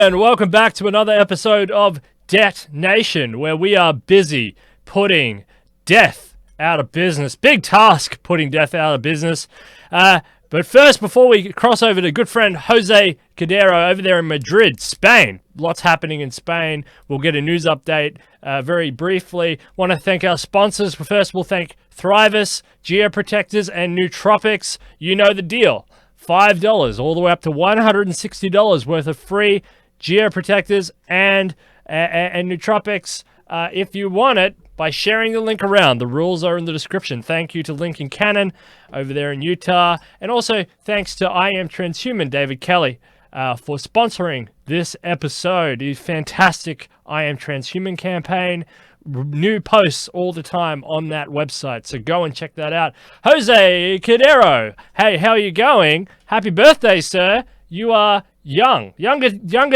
And welcome back to another episode of Debt Nation, where we are busy putting death out of business. Big task putting death out of business. But first, before we cross over to good friend Jose Cordeiro over there in Madrid, Spain. Lots happening in Spain. We'll get a news update very briefly. Want to thank our sponsors. First, we'll thank Thrivous, Geoprotectors, and Nootropics. You know the deal. $5 all the way up to $160 worth of free geoprotectors and nootropics if you want it by sharing the link around. The rules are in the description. Thank you to Lincoln Cannon over there in Utah, and also thanks to I Am Transhuman David Kelly for sponsoring this episode. His fantastic I Am Transhuman campaign. New posts all the time on that website, so go and check that out. Jose Cordeiro, hey, how are you going? Happy birthday, sir. You are younger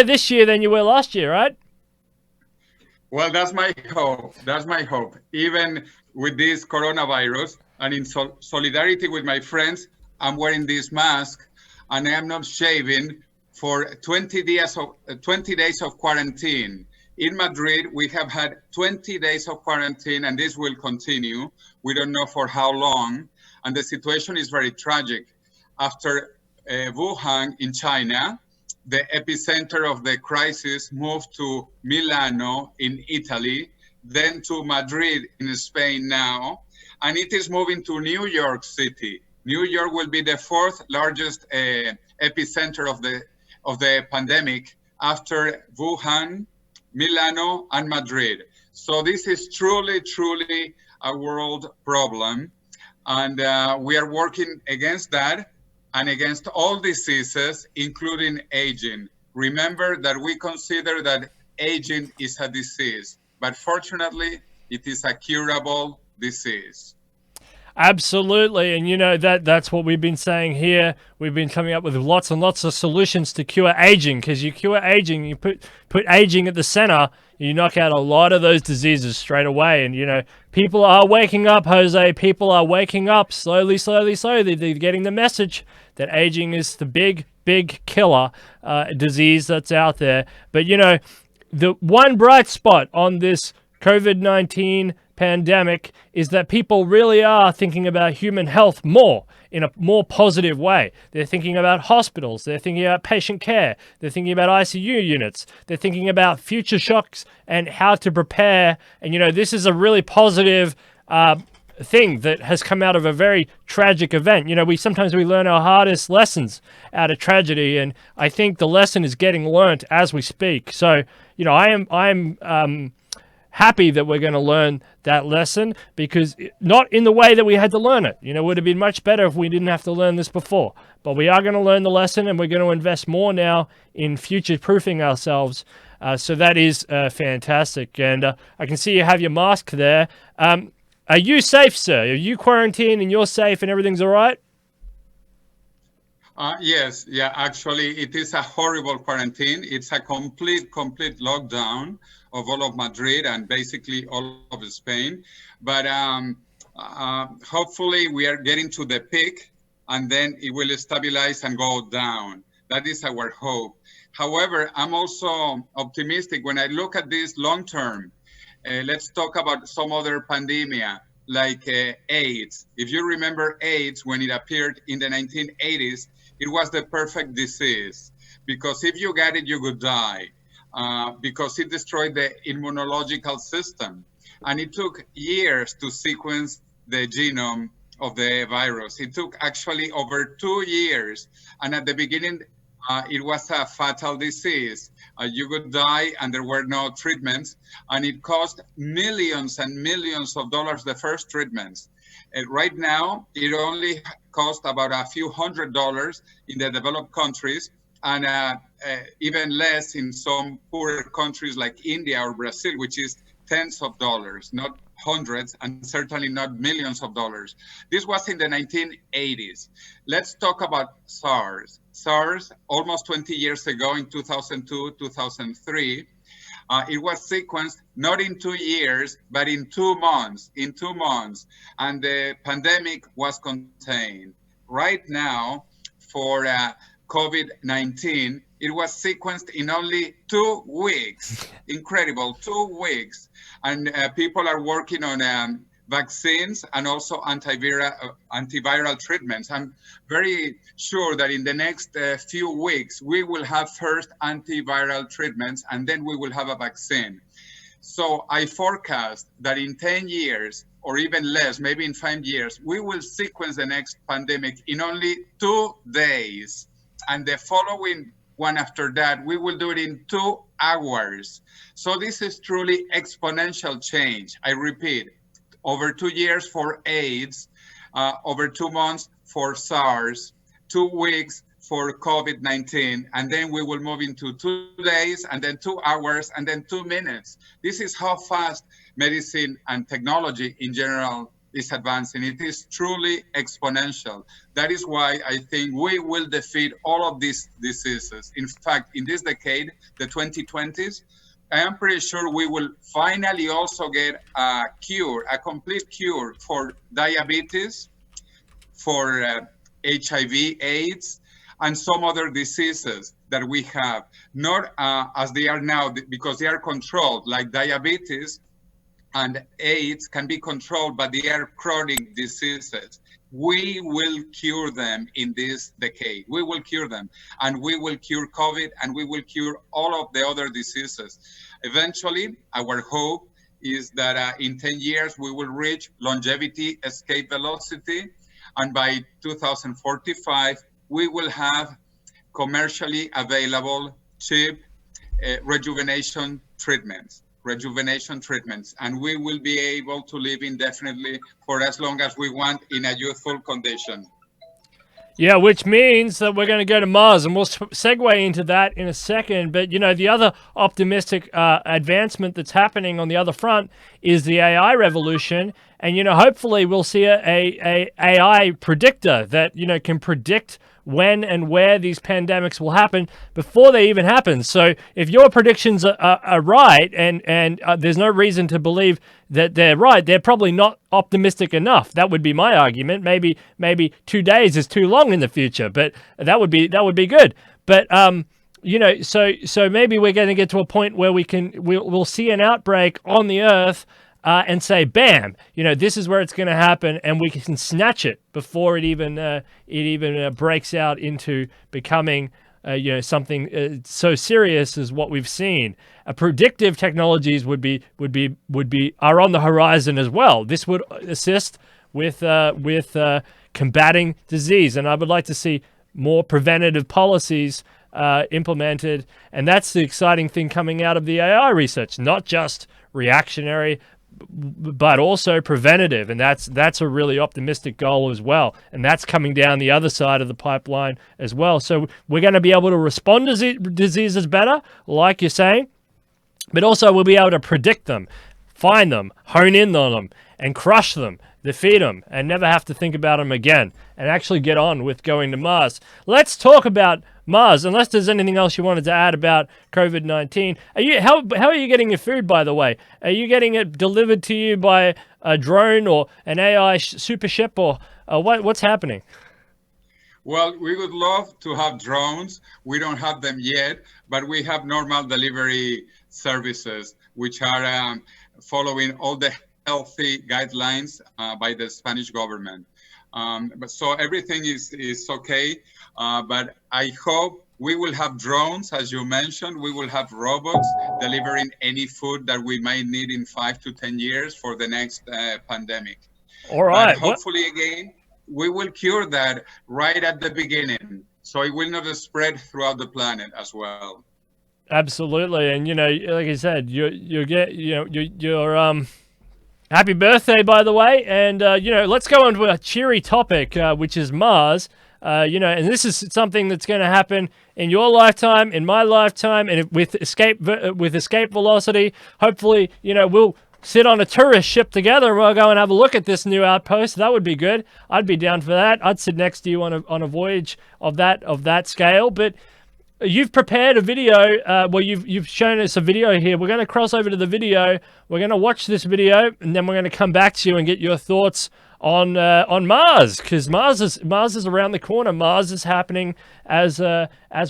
this year than you were last year, right? Well, that's my hope. Even with this coronavirus, and in solidarity with my friends, I'm wearing this mask, and I am not shaving for 20 days of quarantine. In Madrid, we have had 20 days of quarantine, and this will continue. We don't know for how long, and the situation is very tragic. After Wuhan in China, the epicenter of the crisis moved to Milano in Italy, then to Madrid in Spain now, and it is moving to New York City. New York will be the fourth largest epicenter of the pandemic after Wuhan, Milano, and Madrid. So this is truly a world problem, and we are working against that and against all diseases, including aging. Remember that we consider that aging is a disease, but fortunately, it is a curable disease. Absolutely, and you know that's what we've been saying here. We've been coming up with lots and lots of solutions to cure aging, because you cure aging, you put aging at the center, you knock out a lot of those diseases straight away. And you know, people are waking up, Jose. People are waking up slowly. They're getting the message that aging is the big killer disease that's out there. But you know, the one bright spot on this COVID-19 pandemic is that people really are thinking about human health more in a more positive way. They're thinking about hospitals. They're thinking about patient care. They're thinking about ICU units. They're thinking about future shocks and how to prepare. And, you know, this is a really positive thing that has come out of a very tragic event. You know, sometimes we learn our hardest lessons out of tragedy, and I think the lesson is getting learnt as we speak. So, you know, I am happy that we're going to learn that lesson, because not in the way that we had to learn it. You know, it would have been much better if we didn't have to learn this before. But we are going to learn the lesson, and we're going to invest more now in future-proofing ourselves. So that is fantastic. And I can see you have your mask there. Are you safe, sir? Are you quarantined and you're safe and everything's all right? Yes, yeah, actually, it is a horrible quarantine. It's a complete lockdown of all of Madrid and basically all of Spain. But hopefully we are getting to the peak, and then it will stabilize and go down. That is our hope. However, I'm also optimistic when I look at this long term. Let's talk about some other pandemia, like AIDS. If you remember AIDS, when it appeared in the 1980s, it was the perfect disease, because if you got it, you would die, because it destroyed the immunological system. And it took years to sequence the genome of the virus. It took actually over 2 years. And at the beginning, it was a fatal disease. You would die, and there were no treatments. And it cost millions and millions of dollars, the first treatments. Right now, it only costs about a few $100s in the developed countries, and even less in some poorer countries like India or Brazil, which is tens of dollars, not hundreds, and certainly not millions of dollars. This was in the 1980s. Let's talk about SARS. SARS, almost 20 years ago in 2002, 2003, it was sequenced not in 2 years, but in 2 months, and the pandemic was contained. Right now, for COVID-19, It was sequenced in only 2 weeks. Incredible, 2 weeks. And people are working on vaccines and also antiviral treatments. I'm very sure that in the next few weeks, we will have first antiviral treatments, and then we will have a vaccine. So I forecast that in 10 years, or even less, maybe in 5 years, we will sequence the next pandemic in only 2 days. And the following one after that, we will do it in 2 hours. So this is truly exponential change. I repeat, over 2 years for AIDS, over 2 months for SARS, 2 weeks for COVID-19, and then we will move into 2 days, and then 2 hours, and then 2 minutes. This is how fast medicine and technology in general is advancing. It is truly exponential. That is why I think we will defeat all of these diseases. In fact, in this decade, the 2020s, I am pretty sure we will finally also get a cure, a complete cure for diabetes, for HIV, AIDS, and some other diseases that we have, not as they are now, because they are controlled, like diabetes and AIDS can be controlled, but they are chronic diseases. We will cure them in this decade. We will cure them, and we will cure COVID, and we will cure all of the other diseases. Eventually, our hope is that in 10 years, we will reach longevity, escape velocity, and by 2045, we will have commercially available, cheap rejuvenation treatments, and we will be able to live indefinitely for as long as we want in a youthful condition. Yeah, which means that we're going to go to Mars, and we'll segue into that in a second. But, you know, the other optimistic advancement that's happening on the other front is the AI revolution. And, you know, hopefully we'll see a AI predictor that, you know, can predict when and where these pandemics will happen before they even happen. So if your predictions are right, and there's no reason to believe that they're right, they're probably not optimistic enough. That would be my argument. Maybe 2 days is too long in the future, but that would be good. But you know, so maybe we're going to get to a point where we'll see an outbreak on the Earth. And say, bam, you know, this is where it's going to happen, and we can snatch it before it even breaks out into becoming, you know, something so serious as what we've seen. Predictive technologies are on the horizon as well. This would assist with combating disease, and I would like to see more preventative policies implemented, and that's the exciting thing coming out of the AI research, not just reactionary, but also preventative, and that's a really optimistic goal as well, and that's coming down the other side of the pipeline as well. So we're going to be able to respond to diseases better, like you're saying, but also we'll be able to predict them, find them, hone in on them, and crush them, defeat them, and never have to think about them again, and actually get on with going to Mars. Let's talk about Mars, unless there's anything else you wanted to add about COVID-19. How are you getting your food, by the way? Are you getting it delivered to you by a drone or an AI super ship, or what's happening? Well, we would love to have drones. We don't have them yet, but we have normal delivery services, which are following all the healthy guidelines by the Spanish government. But so everything is okay, but I hope we will have drones, as you mentioned. We will have robots delivering any food that we might need in 5 to 10 years for the next pandemic. All right. But hopefully, again, we will cure that right at the beginning, so it will not spread throughout the planet as well. Absolutely, and you know, like I said, you're happy birthday, by the way, and you know, let's go on to a cheery topic, which is Mars. You know, and this is something that's going to happen in your lifetime, in my lifetime, and with escape velocity. Hopefully, you know, we'll sit on a tourist ship together and we'll go and have a look at this new outpost. That would be good. I'd be down for that. I'd sit next to you on a voyage of that scale. But you've prepared a video. Well, you've shown us a video here. We're going to cross over to the video. We're going to watch this video, and then we're going to come back to you and get your thoughts on Mars, because Mars is around the corner. Mars is happening as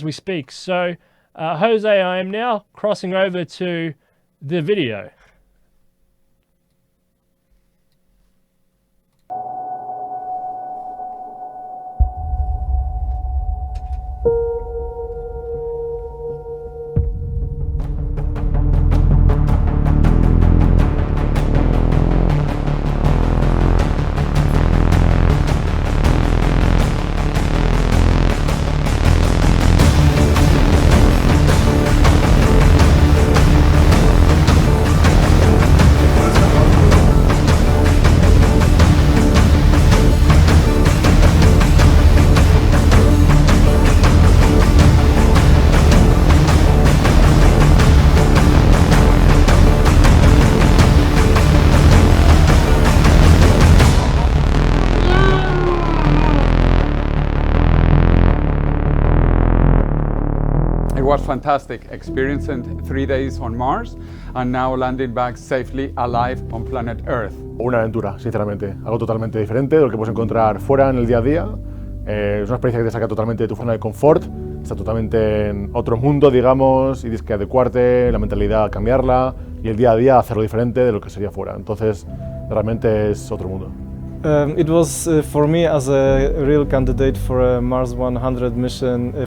we speak. So, Jose, I am now crossing over to the video. It was fantastic, experiencing 3 days on Mars and now landing back safely alive on planet Earth. Una aventura, sinceramente, algo totalmente diferente de lo que puedes encontrar fuera en el día a día. Es una experiencia que te saca totalmente de tu zona de confort, está totalmente en otro mundo, digamos, y tienes que adecuarte, la mentalidad cambiarla y el día a día hacerlo diferente de lo que sería fuera. Entonces, realmente es otro mundo. It was for me as a real candidate for a Mars 100 mission.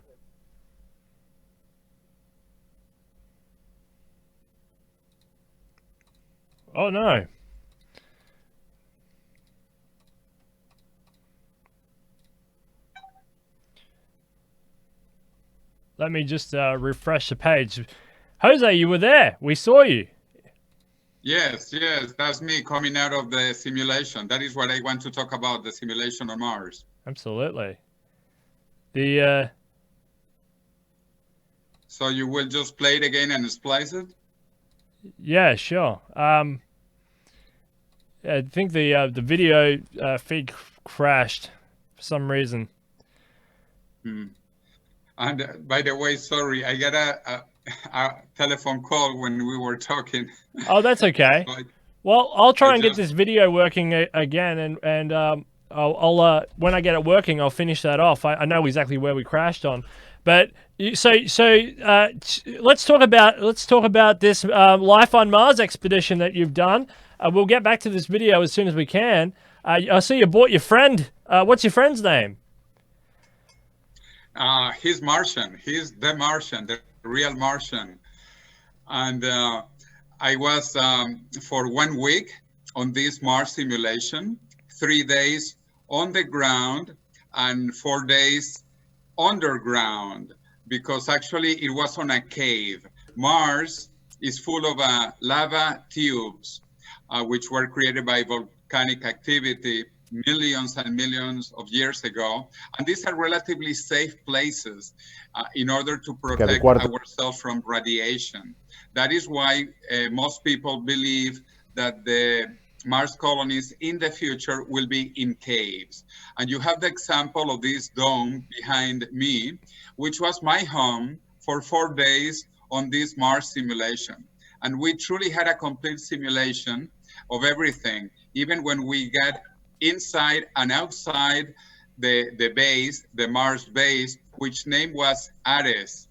Oh no. Let me just refresh the page. Jose, you were there. We saw you. Yes, that's me coming out of the simulation. That is what I want to talk about, the simulation on Mars. Absolutely. The So you will just play it again and splice it? yeah, sure. I think the video feed crashed for some reason. And by the way, sorry, I got a telephone call when we were talking. Oh, that's okay. So Well, I'll try and get this video working again, and I'll when I get it working, I'll finish that off. I know exactly where we crashed on, but so let's talk about this Life on Mars expedition that you've done. We'll get back to this video as soon as we can. I see you brought your friend. What's your friend's name? He's Martian. He's the Martian, the real Martian. And I was for 1 week on this Mars simulation, 3 days on the ground and 4 days underground, because actually it was on a cave. Mars is full of lava tubes, which were created by volcanic activity millions and millions of years ago. And these are relatively safe places in order to protect ourselves from radiation. That is why most people believe that the Mars colonies in the future will be in caves. And you have the example of this dome behind me, which was my home for 4 days on this Mars simulation. And we truly had a complete simulation of everything, even when we got inside and outside the base, the Mars base, which name was Ares,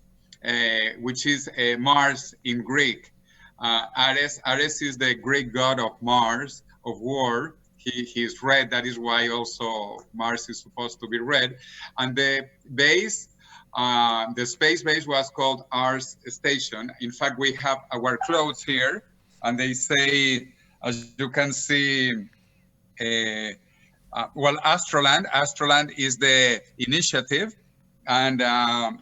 which is Mars in Greek. Ares is the Greek god of Mars, of war. He's red. That is why also Mars is supposed to be red. And the base, the space base was called Ars Station. In fact, we have our clothes here, and they say, as you can see, well, Astroland is the initiative, and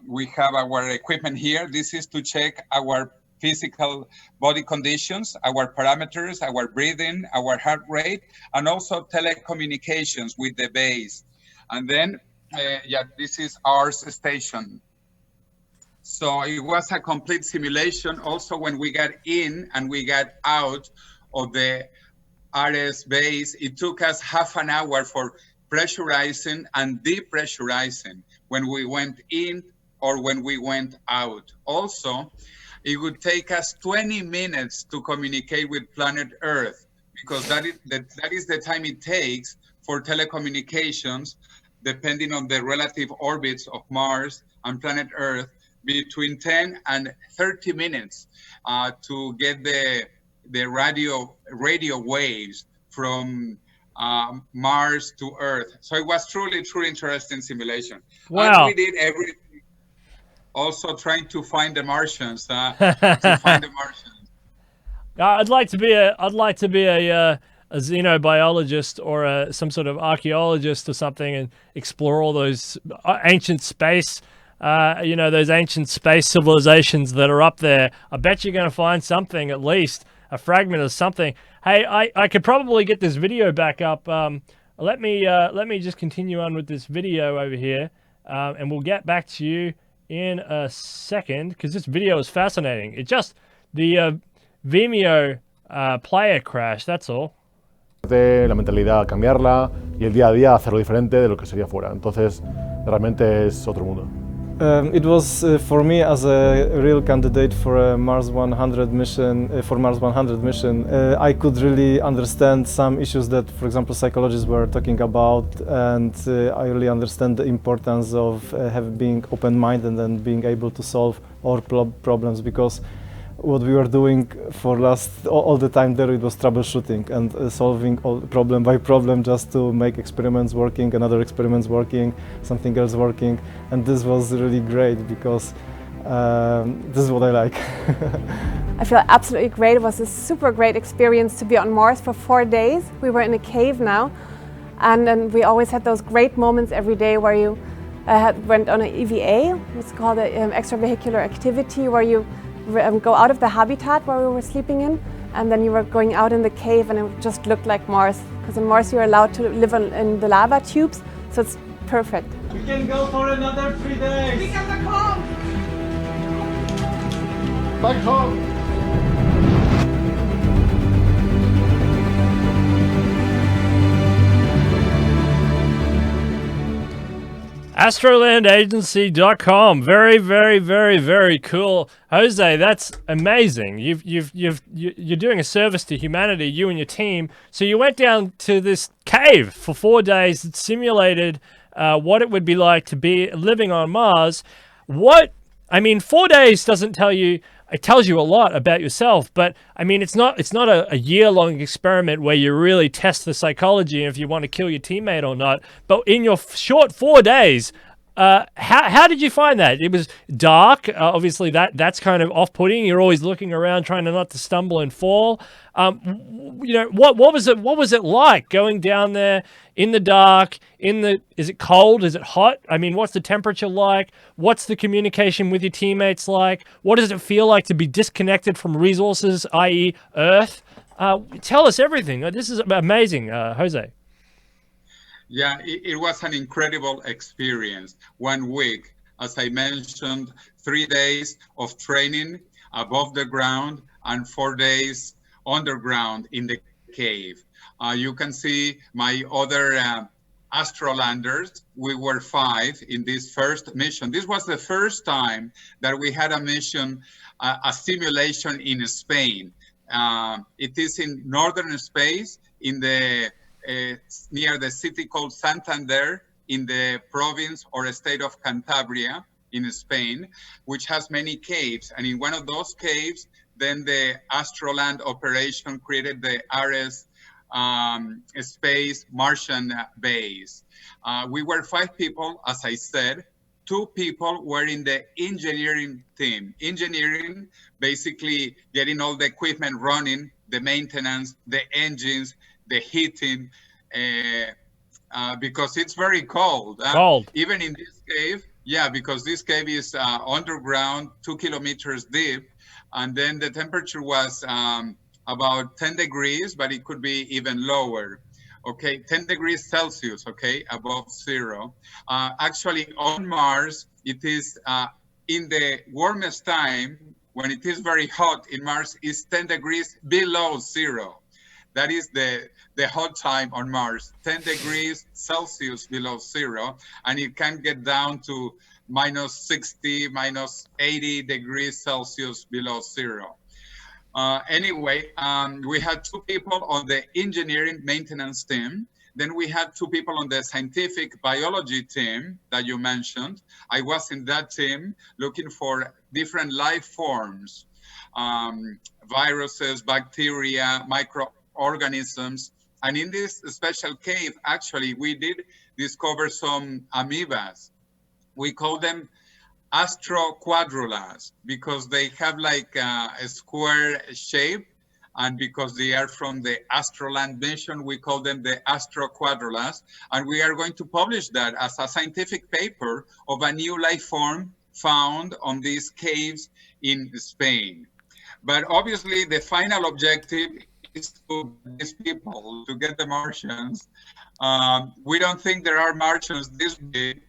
we have our equipment here. This is to check our physical body conditions, our parameters, our breathing, our heart rate, and also telecommunications with the base. And then, yeah, this is our station. So it was a complete simulation. Also, when we got in and we got out of the Ares base, it took us half an hour for pressurizing and depressurizing when we went in or when we went out. Also, it would take us 20 minutes to communicate with planet Earth, because that is the time it takes for telecommunications, depending on the relative orbits of Mars and planet Earth, between 10 and 30 minutes to get the radio waves from Mars to Earth. So it was truly interesting simulation. Wow. And we did everything, also trying to find the Martians, I'd like to be a xenobiologist or some sort of archaeologist or something and explore all those ancient space, those ancient space civilizations that are up there. I bet you're going to find something, at least a fragment of something. Hey, I could probably get this video back up. Let me just continue on with this video over here, and we'll get back to you in a second because this video is fascinating. It just the Vimeo player crash, that's all. La mentalidad cambiarla y el día a día hacerlo diferente de lo que sería fuera. Entonces, realmente es otro mundo. It was for me as a real candidate for a Mars 100 mission. I could really understand some issues that, for example, psychologists were talking about, and I really understand the importance of being open-minded and being able to solve all problems, because what we were doing for all the time there, it was troubleshooting and solving all problem by problem just to make experiments working, another experiments working, something else working, and this was really great because this is what I like. I feel absolutely great. It was a super great experience to be on Mars for 4 days. We were in a cave now, and then we always had those great moments every day where you went on an EVA, it's called an extravehicular activity, where you go out of the habitat where we were sleeping in, and then you were going out in the cave, and it just looked like Mars, because in Mars you're allowed to live in the lava tubes, so it's perfect. We can go for another 3 days! We can back home! Back home! Astrolandagency.com. Very, very, very, very cool. Jose, that's amazing. You're doing a service to humanity, you and your team. So you went down to this cave for 4 days. It simulated what it would be like to be living on Mars. 4 days doesn't tell you. It tells you a lot about yourself, but I mean, it's not a year-long experiment where you really test the psychology if you want to kill your teammate or not. But in your short 4 days, how did you find that? It was dark. Obviously, that's kind of off-putting. You're always looking around, trying not to stumble and fall. What was it like going down there in the dark? Is it cold? Is it hot? I mean, what's the temperature like? What's the communication with your teammates like? What does it feel like to be disconnected from resources, i.e., Earth? Tell us everything. This is amazing, Jose. Yeah, it was an incredible experience. 1 week, as I mentioned, 3 days of training above the ground and 4 days underground in the cave. You can see my other astrolanders. We were 5 in this first mission. This was the first time that we had a mission, a simulation in Spain. It is in northern Spain, in the near the city called Santander, in the province or state of Cantabria in Spain, which has many caves. And in one of those caves, then the Astroland operation created the Ares Space Martian base. We were 5 people, as I said. 2 people were in the engineering team. Engineering, basically getting all the equipment running, the maintenance, the engines, the heating, because it's very cold. Cold. Even in this cave, yeah, because this cave is underground, 2 kilometers deep, and then the temperature was about 10 degrees, but it could be even lower. Okay, 10 degrees Celsius, okay, above zero. Actually, on Mars, it is in the warmest time, when it is very hot in Mars, is 10 degrees below zero. That is the hot time on Mars, 10 degrees Celsius below zero, and it can get down to minus 60, minus 80 degrees Celsius below zero. Anyway, we had 2 people on the engineering maintenance team. Then we had two people on the scientific biology team that you mentioned. I was in that team looking for different life forms, viruses, bacteria, microorganisms. And in this special cave, actually, we did discover some amoebas. We call them astroquadrulas because they have like a square shape, and because they are from the Astroland mission, we call them the astroquadrulas, and we are going to publish that as a scientific paper of a new life form found on these caves in Spain. But obviously the final objective is to get these people, to get the Martians. We don't think there are Martians this big,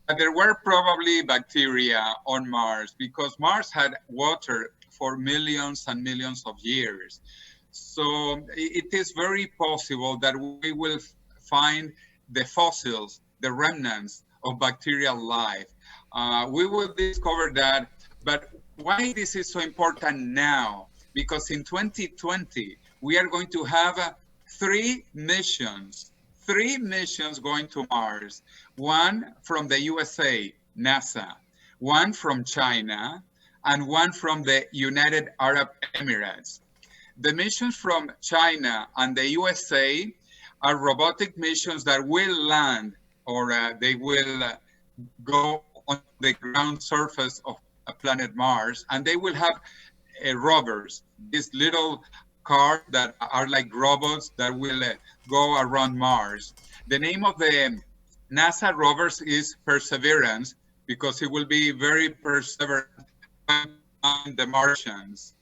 but there were probably bacteria on Mars because Mars had water for millions and millions of years. So it is very possible that we will find the fossils, the remnants of bacterial life. We will discover that, but why this is so important now? Because in 2020, we are going to have three missions going to Mars. One from the USA, NASA, one from China, and one from the United Arab Emirates. The missions from China and the USA are robotic missions that will land, or they will go on the ground surface of planet Mars, and they will have rovers, these little cars that are like robots that will go around Mars. The name of the NASA rovers is Perseverance, because it will be very perseverant on the Martians.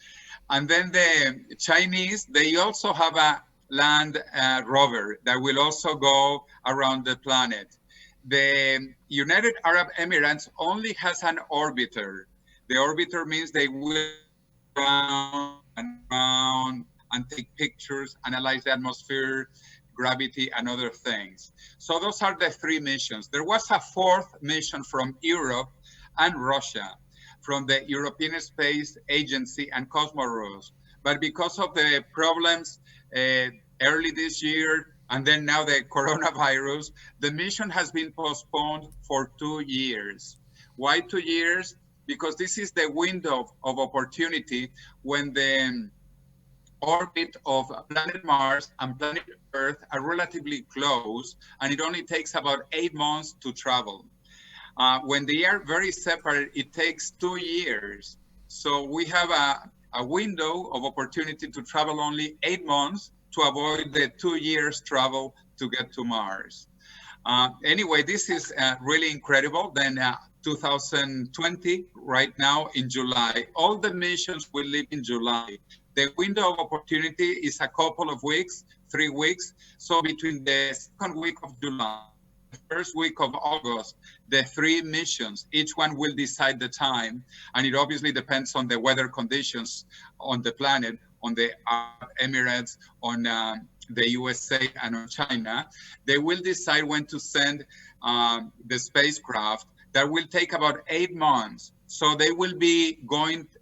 And then the Chinese, they also have a land rover that will also go around the planet. The United Arab Emirates only has an orbiter. The orbiter means they will round and round and take pictures, analyze the atmosphere, gravity, and other things. So those are the three missions. There was a fourth mission from Europe and Russia, from the European Space Agency and Cosmos. But because of the problems early this year, and then now the coronavirus, the mission has been postponed for 2 years. Why 2 years? Because this is the window of opportunity when the orbit of planet Mars and planet Earth are relatively close, and it only takes about 8 months to travel. When they are very separate, it takes 2 years. So we have a window of opportunity to travel only 8 months to avoid the 2 years travel to get to Mars. Anyway, this is really incredible. Then 2020, right now in July, all the missions will leave in July. The window of opportunity is a couple of weeks, 3 weeks. So between the second week of July, the first week of August, the three missions, each one will decide the time. And it obviously depends on the weather conditions on the planet, on the Arab Emirates, on the USA, and on China. They will decide when to send the spacecraft. That will take about 8 months. So they will be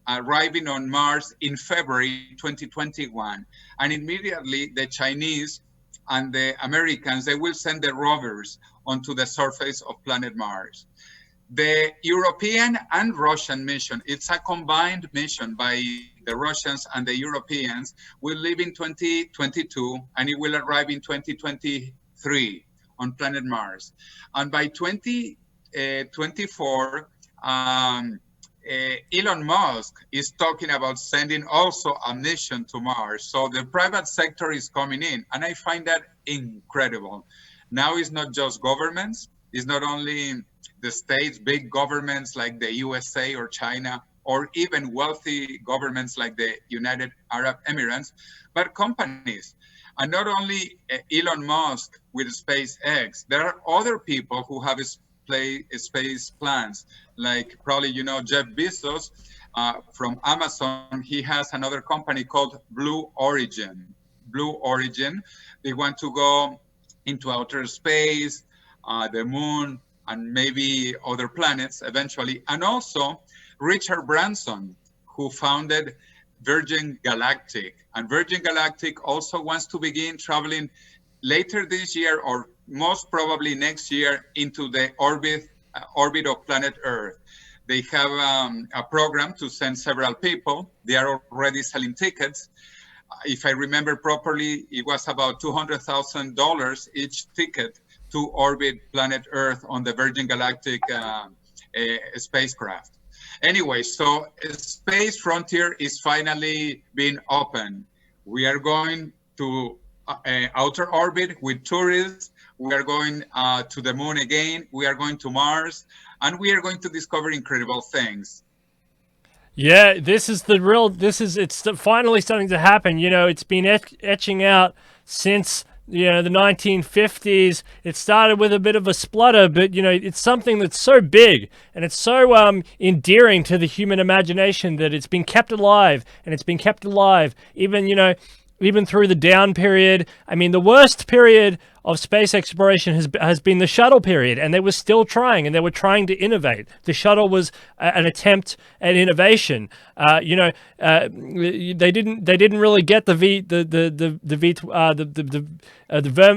arriving on Mars in February 2021. And immediately the Chinese and the Americans, they will send the rovers onto the surface of planet Mars. The European and Russian mission, it's a combined mission by the Russians and the Europeans, will leave in 2022 and it will arrive in 2023 on planet Mars. And by 2024, Elon Musk is talking about sending also a mission to Mars. So the private sector is coming in, and I find that incredible. Now it's not just governments, it's not only the states, big governments like the USA or China, or even wealthy governments like the United Arab Emirates, but companies. And not only Elon Musk with SpaceX, there are other people who have space plans, like probably you know Jeff Bezos from Amazon. He has another company called Blue Origin. They want to go into outer space, the moon, and maybe other planets eventually. And also Richard Branson, who founded Virgin Galactic. And Virgin Galactic also wants to begin traveling later this year or most probably next year into the orbit of planet Earth. They have a program to send several people. They are already selling tickets. If I remember properly, it was about $200,000 each ticket to orbit planet Earth on the Virgin Galactic spacecraft. Anyway, so space frontier is finally being open. We are going to outer orbit with tourists. We are going to the moon again. We are going to Mars, and we are going to discover incredible things. Yeah, it's finally starting to happen. You know, it's been etching out since, you know, the 1950s. It started with a bit of a splutter, but, you know, it's something that's so big and it's so endearing to the human imagination that it's been kept alive, and it's been kept alive even, you know, even through the down period. I mean, the worst period of space exploration has been the shuttle period, and they were still trying, and they were trying to innovate. The shuttle was an attempt at innovation. You know, they didn't really get the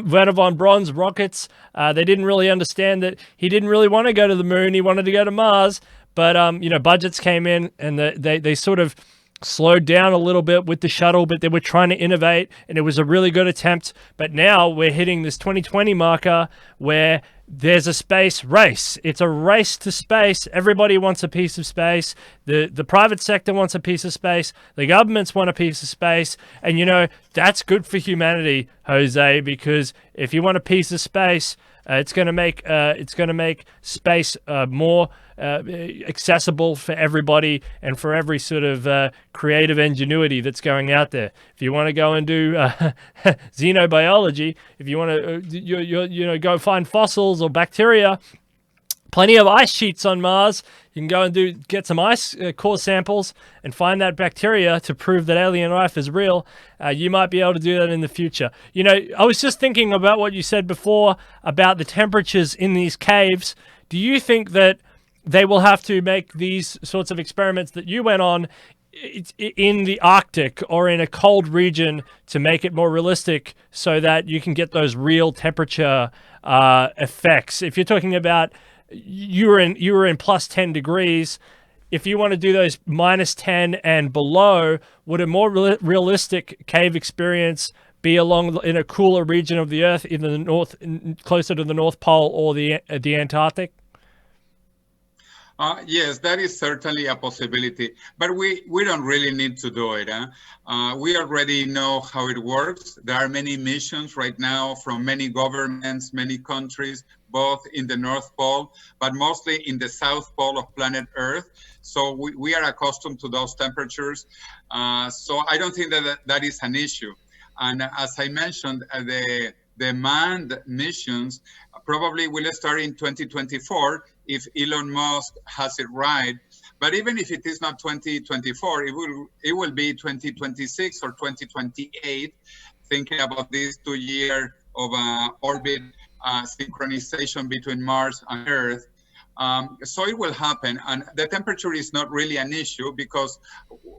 Werner von Braun's rockets. They didn't really understand that he didn't really want to go to the moon. He wanted to go to Mars, but you know, budgets came in, and they sort of slowed down a little bit with the shuttle, but they were trying to innovate, and it was a really good attempt. But now we're hitting this 2020 marker where there's a space race. It's a race to space. Everybody wants a piece of space. The private sector wants a piece of space. The governments want a piece of space. And, you know, that's good for humanity, Jose, because if you want a piece of space, it's going to make space more accessible for everybody and for every sort of creative ingenuity that's going out there. If you want to go and do xenobiology, if you want to you know, go find fossils or bacteria, plenty of ice sheets on Mars. You can go and get some ice core samples and find that bacteria to prove that alien life is real. You might be able to do that in the future. You know, I was just thinking about what you said before about the temperatures in these caves. Do you think that they will have to make these sorts of experiments that you went on in the Arctic or in a cold region to make it more realistic so that you can get those real temperature effects? If you're talking about you were in plus 10 degrees, if you want to do those minus 10 and below, would a more realistic cave experience be in a cooler region of the Earth, in the north, closer to the North Pole or the Antarctic? Yes, that is certainly a possibility, but we don't really need to do it. We already know how it works. There are many missions right now from many governments, many countries, both in the North Pole, but mostly in the South Pole of planet Earth. So we are accustomed to those temperatures. So I don't think that is an issue. And as I mentioned, the manned missions probably will start in 2024 if Elon Musk has it right. But even if it is not 2024, it will be 2026 or 2028, thinking about this 2 year of orbit synchronization between Mars and Earth. So it will happen, and the temperature is not really an issue because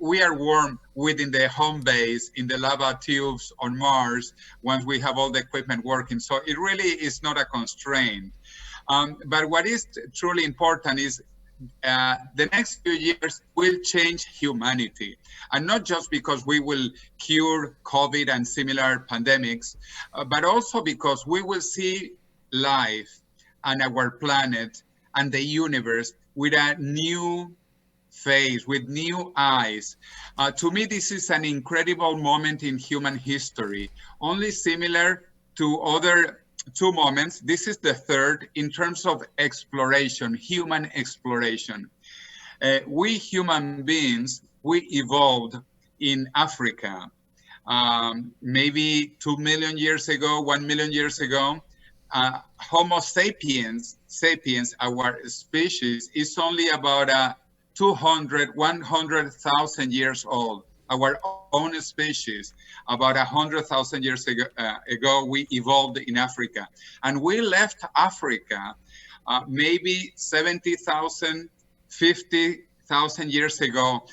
we are warm within the home base in the lava tubes on Mars once we have all the equipment working. So it really is not a constraint. But what is truly important is the next few years will change humanity, and not just because we will cure COVID and similar pandemics, but also because we will see life and our planet and the universe with a new face, with new eyes. To me, this is an incredible moment in human history, only similar to other two moments. This is the third in terms of exploration, human exploration. We human beings, we evolved in Africa, maybe 2 million years ago, 1 million years ago. Homo sapiens, our species, is only about 100,000 years old. Our own species, about 100,000 years ago, we evolved in Africa. And we left Africa maybe 70,000, 50,000 1,000 years ago.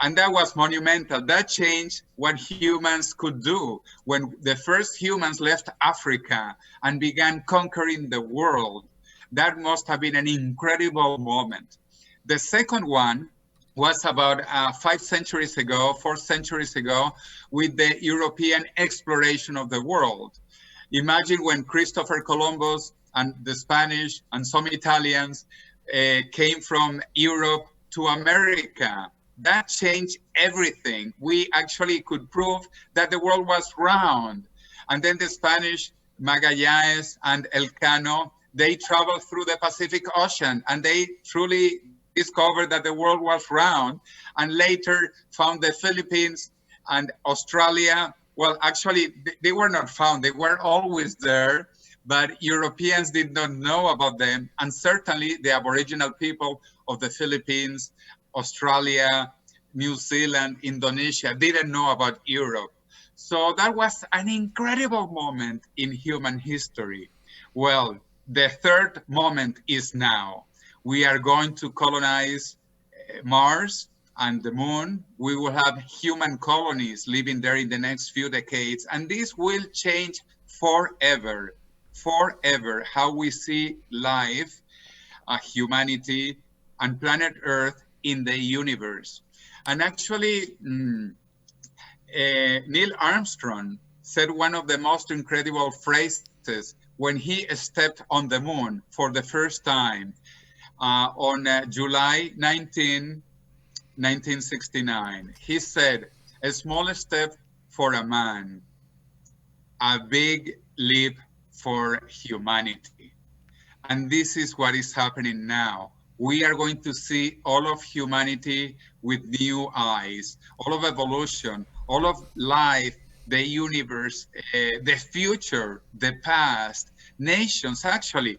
And that was monumental. That changed what humans could do. When the first humans left Africa and began conquering the world, that must have been an incredible moment. The second one was about 4 centuries ago, with the European exploration of the world. Imagine when Christopher Columbus and the Spanish and some Italians came from Europe to America. That changed everything. We actually could prove that the world was round. And then the Spanish, Magallanes and Elcano, they traveled through the Pacific Ocean and they truly discovered that the world was round, and later found the Philippines and Australia. Well, actually, they were not found. They were always there, but Europeans did not know about them. And certainly the Aboriginal people of the Philippines, Australia, New Zealand, Indonesia didn't know about Europe. So that was an incredible moment in human history. Well, the third moment is now. We are going to colonize Mars and the moon. We will have human colonies living there in the next few decades. And this will change forever how we see life, humanity, and planet Earth in the universe. And actually, Neil Armstrong said one of the most incredible phrases when he stepped on the moon for the first time on July 19, 1969. He said, "A small step for a man, a big leap for humanity." And this is what is happening now. We are going to see all of humanity with new eyes, all of evolution, all of life, the universe, the future, the past, nations. Actually,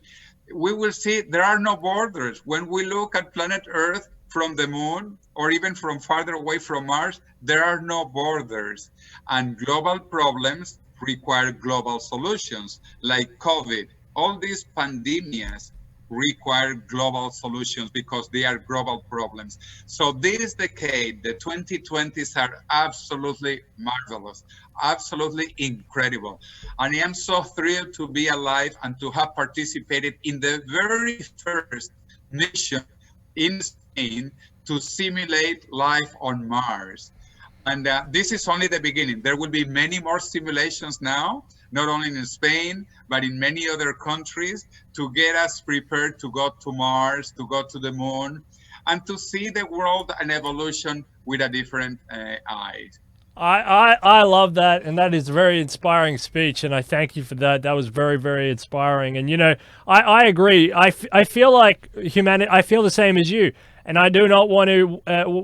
we will see there are no borders. When we look at planet Earth from the moon, or even from farther away from Mars, there are no borders. And global problems require global solutions, like COVID. All these pandemias require global solutions because they are global problems. So this decade, the 2020s, are absolutely marvelous, absolutely incredible. And I am so thrilled to be alive and to have participated in the very first mission in Spain to simulate life on Mars. And this is only the beginning. There will be many more simulations now, not only in Spain, but in many other countries, to get us prepared to go to Mars, to go to the moon, and to see the world and evolution with a different eyes. I love that, and that is a very inspiring speech, and I thank you for that. That was very, very inspiring. And, you know, I agree. I feel like humanity, I feel the same as you. And I do not want to,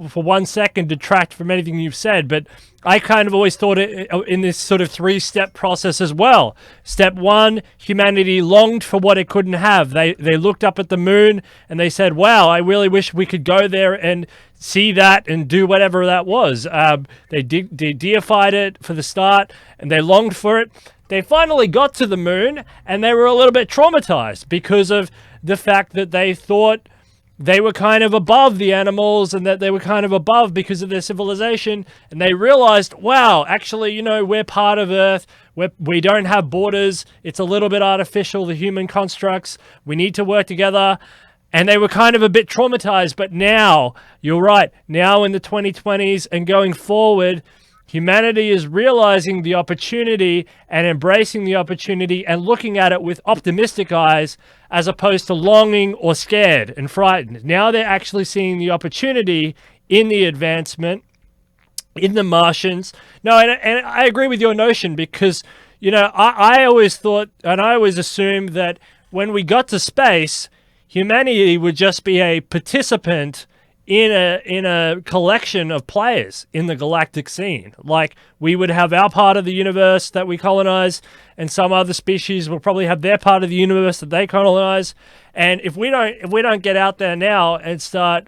for 1 second, detract from anything you've said, but I kind of always thought it in this sort of 3-step process as well. Step 1, humanity longed for what it couldn't have. They looked up at the moon and they said, wow, I really wish we could go there and see that and do whatever that was. They deified it for the start and they longed for it. They finally got to the moon and they were a little bit traumatized because of the fact that they thought they were kind of above the animals and that they were kind of above because of their civilization. And they realized, wow, actually, you know, we're part of Earth. We don't have borders. It's a little bit artificial, the human constructs. We need to work together. And they were kind of a bit traumatized. But now, you're right, now in the 2020s and going forward, humanity is realizing the opportunity and embracing the opportunity and looking at it with optimistic eyes as opposed to longing or scared and frightened. Now they're actually seeing the opportunity in the advancement, in the Martians. No, and I agree with your notion because, you know, I always thought and I always assumed that when we got to space, humanity would just be a participant in a collection of players in the galactic scene. Like, we would have our part of the universe that we colonize, and some other species will probably have their part of the universe that they colonize. And if we don't get out there now and start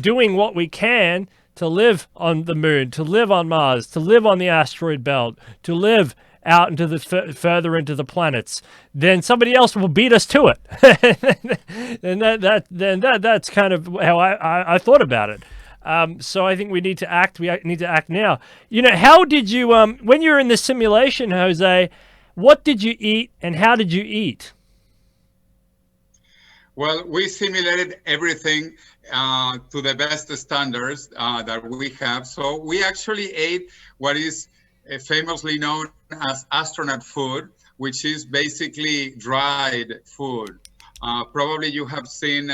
doing what we can to live on the moon, to live on Mars, to live on the asteroid belt, to live out into the further into the planets, then somebody else will beat us to it. And that's kind of how I thought about it. So I think we need to act. We need to act now. You know, how did you when you were in the simulation, Jose? What did you eat, and how did you eat? Well, we simulated everything to the best standards that we have. So we actually ate what is famously known as astronaut food, which is basically dried food. Probably you have seen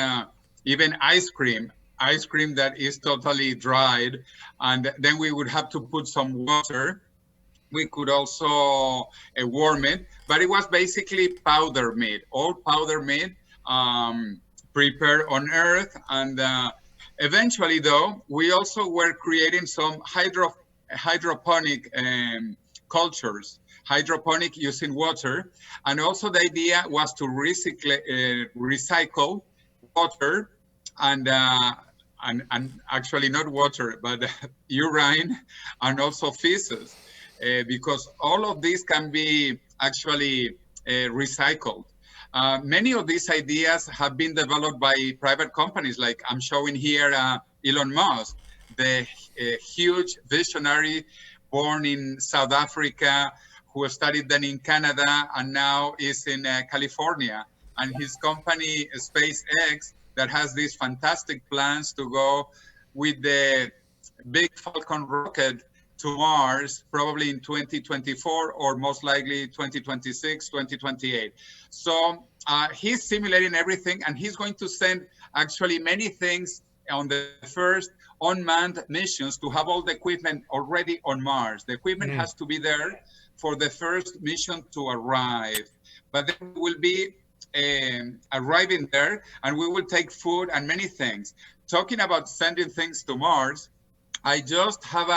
even ice cream that is totally dried, and then we would have to put some water. We could also warm it, but it was basically powder meat, all powder meat, prepared on Earth. And eventually, though, we also were creating some hydroponic cultures, hydroponic using water. And also the idea was to recycle water and actually not water, but urine and also feces. Because all of these can be actually recycled. Many of these ideas have been developed by private companies, like I'm showing here Elon Musk, the huge visionary born in South Africa, who studied then in Canada and now is in California. And his company, SpaceX, that has these fantastic plans to go with the big Falcon rocket to Mars, probably in 2024 or most likely 2026, 2028. So he's simulating everything, and he's going to send actually many things on the first unmanned missions to have all the equipment already on Mars. The equipment has to be there for the first mission to arrive. But then we will be arriving there, and we will take food and many things. Talking about sending things to Mars, I just have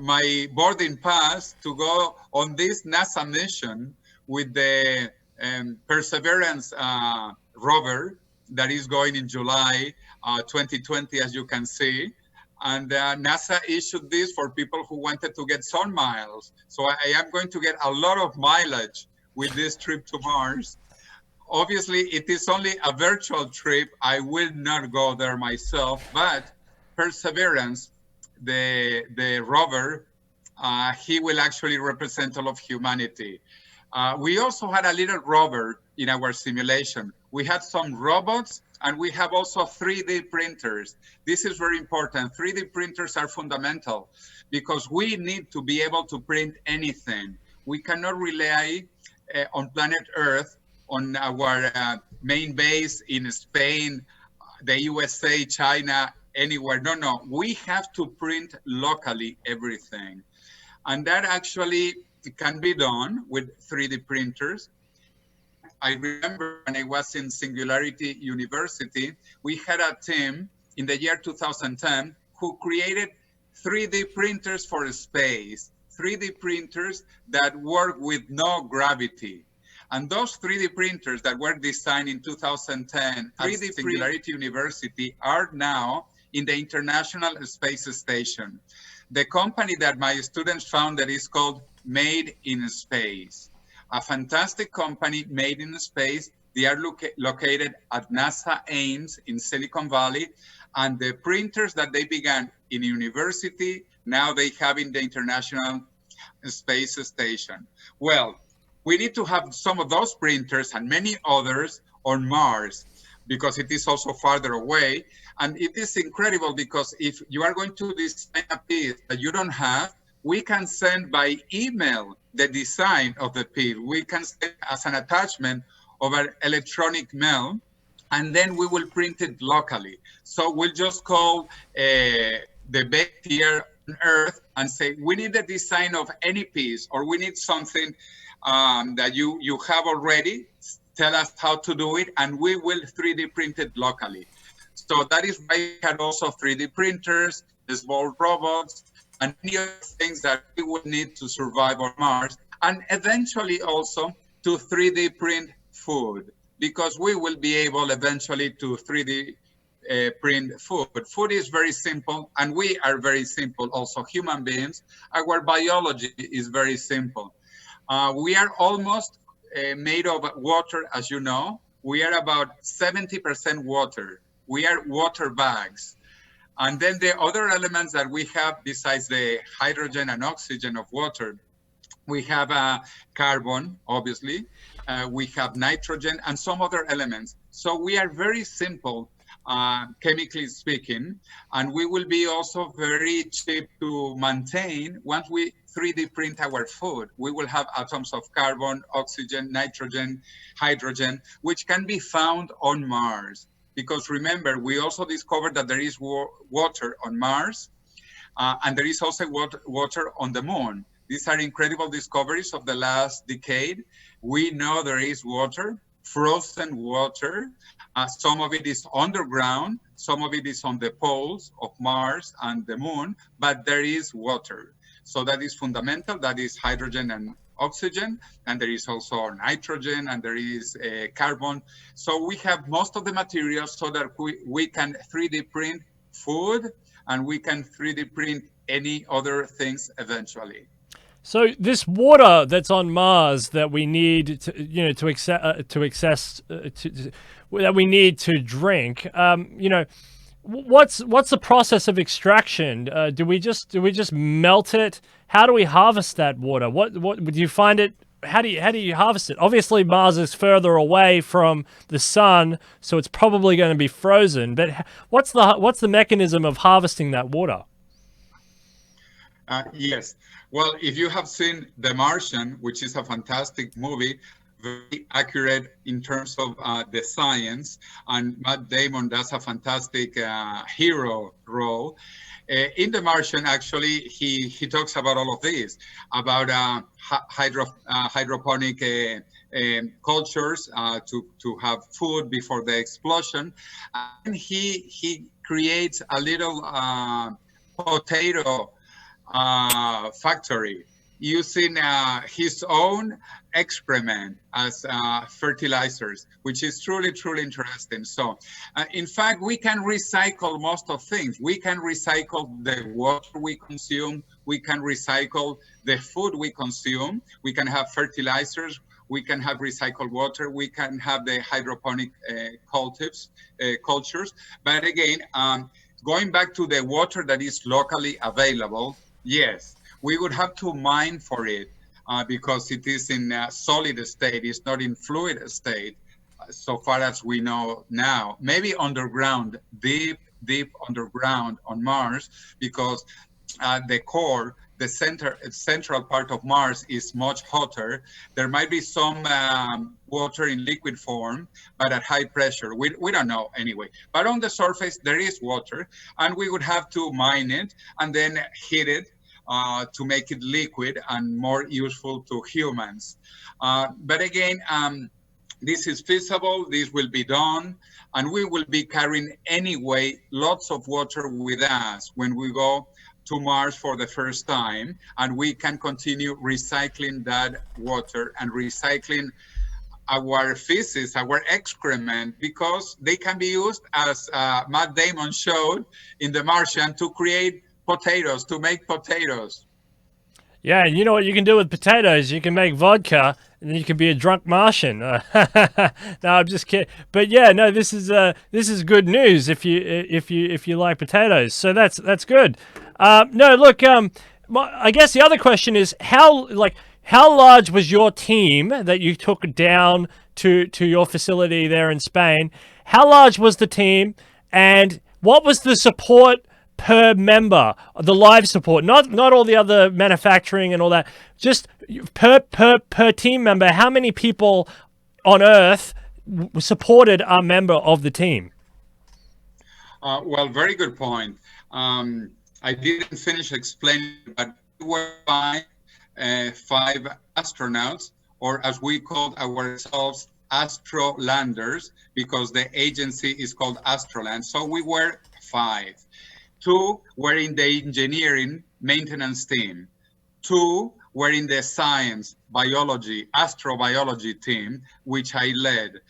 my boarding pass to go on this NASA mission with the Perseverance rover that is going in July 2020, as you can see. And NASA issued this for people who wanted to get sun miles. So I am going to get a lot of mileage with this trip to Mars. Obviously, it is only a virtual trip. I will not go there myself, but Perseverance, the rover, he will actually represent all of humanity. We also had a little rover in our simulation. We had some robots, and we have also 3D printers. This is very important. 3D printers are fundamental because we need to be able to print anything. We cannot rely on planet Earth, on our main base in Spain, the USA, China, anywhere. No, we have to print locally everything. And that actually can be done with 3D printers. I remember when I was in Singularity University, we had a team in the year 2010 who created 3D printers for space, 3D printers that work with no gravity. And those 3D printers that were designed in 2010 at Singularity University are now in the International Space Station. The company that my students founded is called Made in Space, a fantastic company made in space. They are located at NASA Ames in Silicon Valley, and the printers that they began in university, now they have in the International Space Station. Well, we need to have some of those printers and many others on Mars, because it is also farther away. And it is incredible because if you are going to design a piece that you don't have, we can send by email the design of the piece. We can send as an attachment over electronic mail, and then we will print it locally. So we'll just call the base here on Earth and say, we need the design of any piece, or we need something that you have already. Tell us how to do it, and we will 3D print it locally. So that is why we had also 3D printers, small robots, and many other things that we would need to survive on Mars, and eventually also to 3D print food, because we will be able eventually to 3D print food. But food is very simple, and we are very simple also, human beings. Our biology is very simple. We are almost made of water, as you know. We are about 70% water. We are water bags. And then the other elements that we have besides the hydrogen and oxygen of water, we have carbon, obviously. We have nitrogen and some other elements. So we are very simple, chemically speaking, and we will be also very cheap to maintain once we 3D print our food. We will have atoms of carbon, oxygen, nitrogen, hydrogen, which can be found on Mars. Because remember, we also discovered that there is water on Mars, and there is also water on the moon. These are incredible discoveries of the last decade. We know there is water, frozen water. Some of it is underground, some of it is on the poles of Mars and the moon, but there is water. So that is fundamental. That is hydrogen and oxygen, and there is also nitrogen, and there is carbon. So we have most of the materials so that we can 3D print food, and we can 3D print any other things eventually. So this water that's on Mars that we need to, that we need to drink, what's the process of extraction? Do we just melt it? How do we harvest that water? What do you find it? How do you harvest it? Obviously, Mars is further away from the sun, so it's probably going to be frozen. But what's the mechanism of harvesting that water? Yes. Well, if you have seen The Martian, which is a fantastic movie, very accurate in terms of the science, and Matt Damon does a fantastic hero role. In The Martian, actually, he talks about all of this, about hydroponic cultures to have food before the explosion. And he creates a little potato factory using his own excrement as fertilizers, which is truly interesting. So in fact, we can recycle most of things. We can recycle the water we consume, we can recycle the food we consume, we can have fertilizers, we can have recycled water, we can have the hydroponic cultures. But again, going back to the water that is locally available, yes, we would have to mine for it because it is in a solid state, it's not in fluid state, so far as we know now. Maybe underground, deep underground on Mars, because the core, the central part of Mars is much hotter. There might be some water in liquid form, but at high pressure. We don't know anyway. But on the surface, there is water, and we would have to mine it and then heat it to make it liquid and more useful to humans. But again, this is feasible, this will be done, and we will be carrying anyway lots of water with us when we go to Mars for the first time, and we can continue recycling that water and recycling our feces, our excrement, because they can be used, as Matt Damon showed in The Martian, to create potatoes, to make potatoes. Yeah, and you know what you can do with potatoes? You can make vodka, and then you can be a drunk Martian. No, I'm just kidding. But yeah, no, this is good news if you like potatoes. So that's good. No, look, I guess the other question is how large was your team that you took down to your facility there in Spain? How large was the team, and what was the support per member, the live support, not all the other manufacturing and all that, just per team member? How many people on Earth supported a member of the team? Well, very good point. I didn't finish explaining, but we were five astronauts, or as we called ourselves, astrolanders, because the agency is called Astroland. So we were 5. 2 were in the engineering maintenance team. 2 were in the science, biology, astrobiology team, which I led.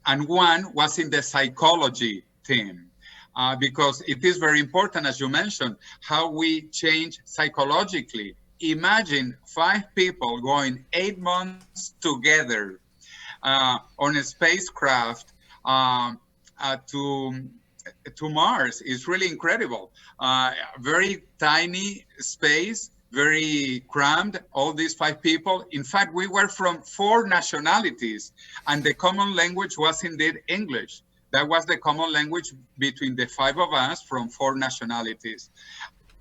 And 1 was in the psychology team. Because it is very important, as you mentioned, how we change psychologically imagine 5 people going 8 months together on a spacecraft to Mars. Is really incredible. Very tiny space, very crammed, all these 5 people. In fact, we were from 4 nationalities, and the common language was indeed English. That was the common language between the 5 of us from 4 nationalities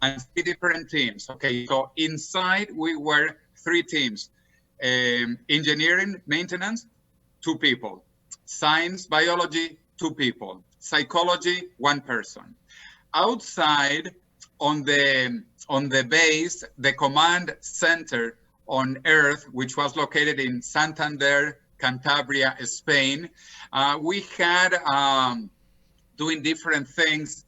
and 3 different teams. Okay, so inside we were 3 teams. Engineering, maintenance, 2 people. Science, biology, 2 people. Psychology, 1 person. Outside on the base, the command center on Earth, which was located in Santander, Cantabria, Spain, we had doing different things,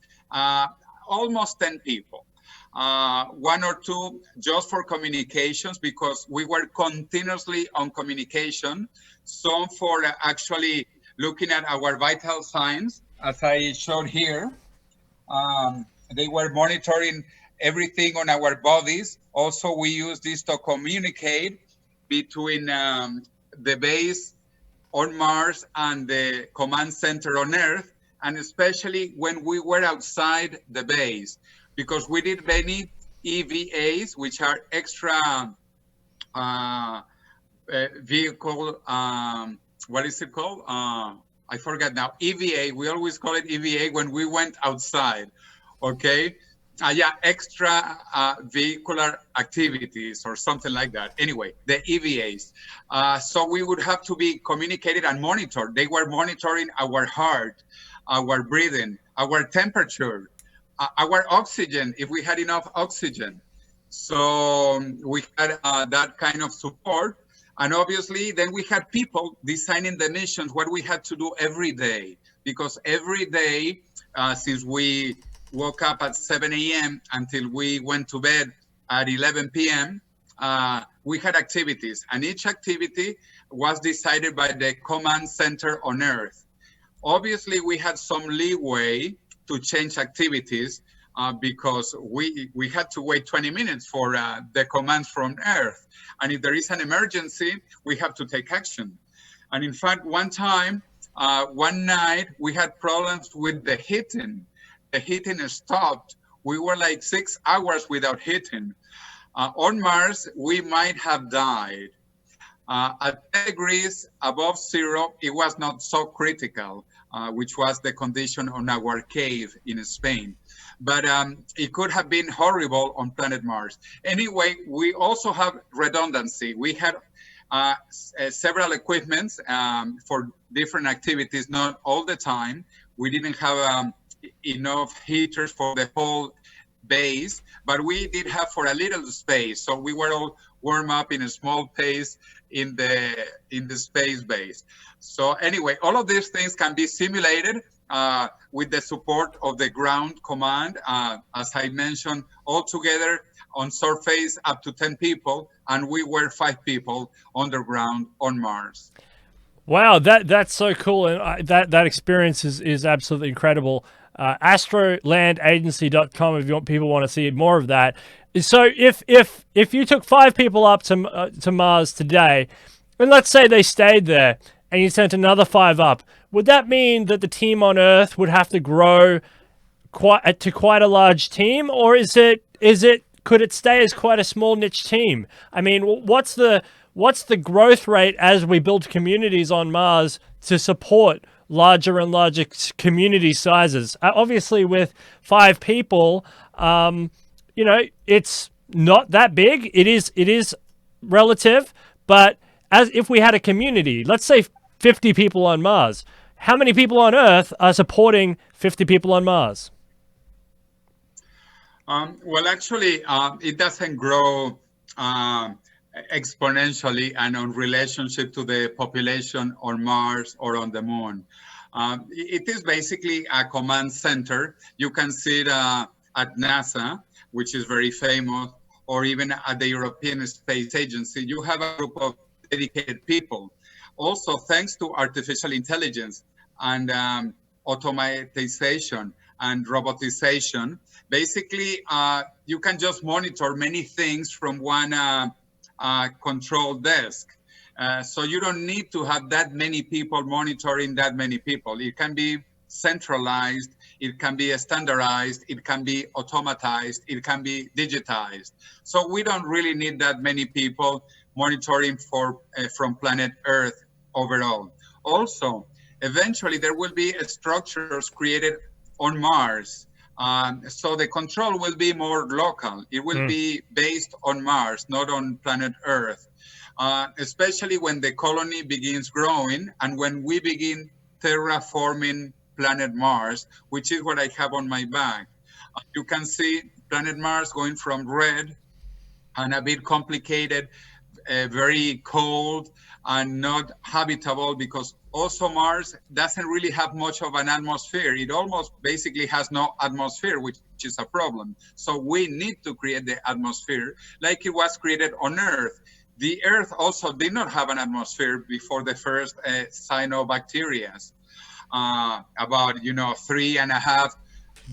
almost 10 people. 1 or 2 just for communications, because we were continuously on communication. Some for actually looking at our vital signs, as I showed here. They were monitoring everything on our bodies. Also, we use this to communicate between the base on Mars and the command center on Earth, and especially when we were outside the base, because we did many EVAs, which are extra vehicle, what is it called? I forgot now. EVA, we always call it EVA when we went outside, okay? Yeah, extra vehicular activities or something like that. Anyway, the EVAs. So we would have to be communicated and monitored. They were monitoring our heart, our breathing, our temperature, our oxygen, if we had enough oxygen. So we had that kind of support. And obviously, then we had people designing the missions, what we had to do every day. Because every day, since we woke up at 7 a.m. until we went to bed at 11 p.m., we had activities. And each activity was decided by the command center on Earth. Obviously, we had some leeway to change activities because we had to wait 20 minutes for the commands from Earth. And if there is an emergency, we have to take action. And in fact, one time, one night, we had problems with the heating. The heating stopped. We were like 6 hours without heating. On Mars, we might have died. At 10 degrees above 0, it was not so critical, which was the condition on our cave in Spain. But it could have been horrible on planet Mars. Anyway, we also have redundancy. We had several equipments for different activities, not all the time. We didn't have enough heaters for the whole base, but we did have for a little space. So we were all warm up in a small pace in the space base. So anyway, all of these things can be simulated with the support of the ground command. As I mentioned, all together on surface up to 10 people, and we were 5 people underground on Mars. Wow, that's so cool, and that experience is absolutely incredible. Astrolandagency.com if people want to see more of that. So if you took 5 people up to Mars today, and let's say they stayed there, and you sent another 5 up, would that mean that the team on Earth would have to grow to quite a large team, or could it stay as quite a small niche team? I mean, what's the growth rate as we build communities on Mars to support larger and larger community sizes? Obviously, with 5 people, it's not that big. It is relative, but as if we had a community, let's say 50 people on Mars, how many people on Earth are supporting 50 people on Mars? Well, actually, it doesn't grow exponentially and on relationship to the population on Mars or on the moon. It is basically a command center. You can see it at NASA, which is very famous, or even at the European Space Agency. You have a group of dedicated people. Also, thanks to artificial intelligence and automatization and robotization. Basically, you can just monitor many things from one control desk. So you don't need to have that many people monitoring that many people. It can be centralized, it can be standardized, it can be automatized, it can be digitized. So we don't really need that many people monitoring from planet Earth overall. Also, eventually there will be structures created on Mars. So the control will be more local. It will be based on Mars, not on planet Earth. Especially when the colony begins growing and when we begin terraforming planet Mars, which is what I have on my back. You can see planet Mars going from red and a bit complicated, very cold and not habitable, because also Mars doesn't really have much of an atmosphere. It almost basically has no atmosphere, which is a problem. So we need to create the atmosphere like it was created on Earth. The Earth also did not have an atmosphere before the first cyanobacteria, about 3.5